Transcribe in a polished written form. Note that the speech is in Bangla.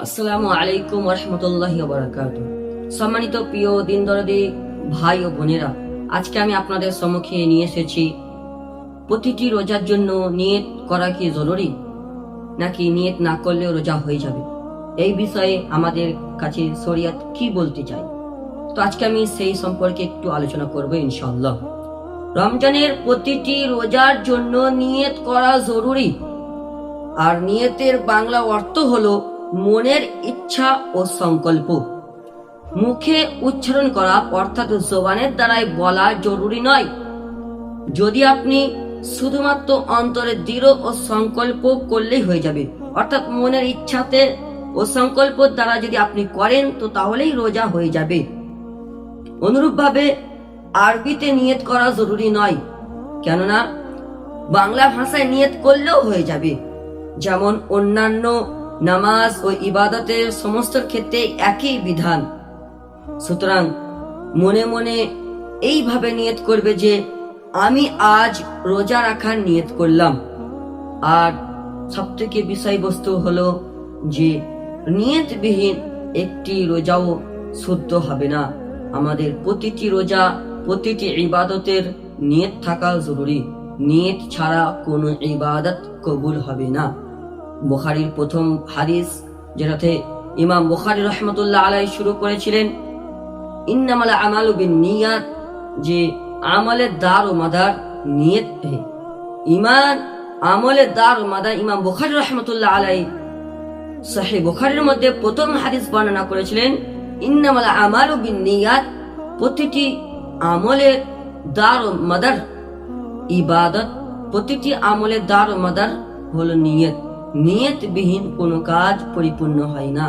আসসালামু আলাইকুম রাহমাতুল্লাহি ওয়া বারাকাতুহু। সম্মানিত প্রিয় দিন দরদি ভাই ও বোনেরা, আজকে আমি আপনাদের সম্মুখে নিয়ে এসেছি প্রতিটি রোজার জন্য নিয়ত করা কি জরুরি, নাকি নিয়ত না করলেও রোজা হয়ে যাবে, এই বিষয়ে আমাদের কাছে শরিয়ত কি বলতে চায়। তো আজকে আমি সেই সম্পর্কে একটু আলোচনা করব ইনশাআল্লাহ। রমজানের প্রতিটি রোজার জন্য নিয়ত করা জরুরি। আর নিয়তের বাংলা অর্থ হলো মনের ইচ্ছা ও সংকল্প। মুখে উচ্চারণ করা অর্থাৎ জবানের দ্বারাই বলা জরুরি নয়। যদি আপনি শুধুমাত্র অন্তরে দৃঢ় ও সংকল্প করলেই হয়ে যাবে, অর্থাৎ মনের ইচ্ছাতে ও সংকল্প দ্বারা যদি আপনি করেন তো তাহলেই রোজা হয়ে যাবে। অনুরূপভাবে আরবিতে নিয়ত করা জরুরি নয়, কেননা বাংলা ভাষায় নিয়ত করলেও হয়ে যাবে। যেমন অন্যান্য নামাজ ও ইবাদতের সমস্ত ক্ষেত্রে একই বিধান। সুতরাং মনে মনে এইভাবে নিয়ত করবে যে আমি আজ রোজা রাখার নিয়ত করলাম। আর সবথেকে বিষয়বস্তু হলো যে নিয়তবিহীন একটি রোজাও শুদ্ধ হবে না। আমাদের প্রতিটি রোজা, প্রতিটি ইবাদতের নিয়ত থাকা জরুরি। নিয়ত ছাড়া কোনো ইবাদত কবুল হবে না। বুখারীর প্রথম হাদিস, যেটাতে ইমাম বুখারী রাহমাতুল্লাহ আলাইহি শুরু করেছিলেন, ইন্নামাল আমালু বিন্নিয়াত, যে আমলের দার ও মাদার নিয়ত হে। ঈমান আমলের দার ও মাদার ইমাম বুখারী রাহমাতুল্লাহ আলাইহি সহিহ বুখারীর মধ্যে প্রথম হাদিস বর্ণনা করেছিলেন, ইন্নামাল আমালু বিন্নিয়াত, প্রতিটি আমলের দার ও মাদার ইবাদত, প্রতিটি আমলের দার ও মাদার হলো নিয়ত। নিয়তবিহীন কোনো কাজ পরিপূর্ণ হয় না।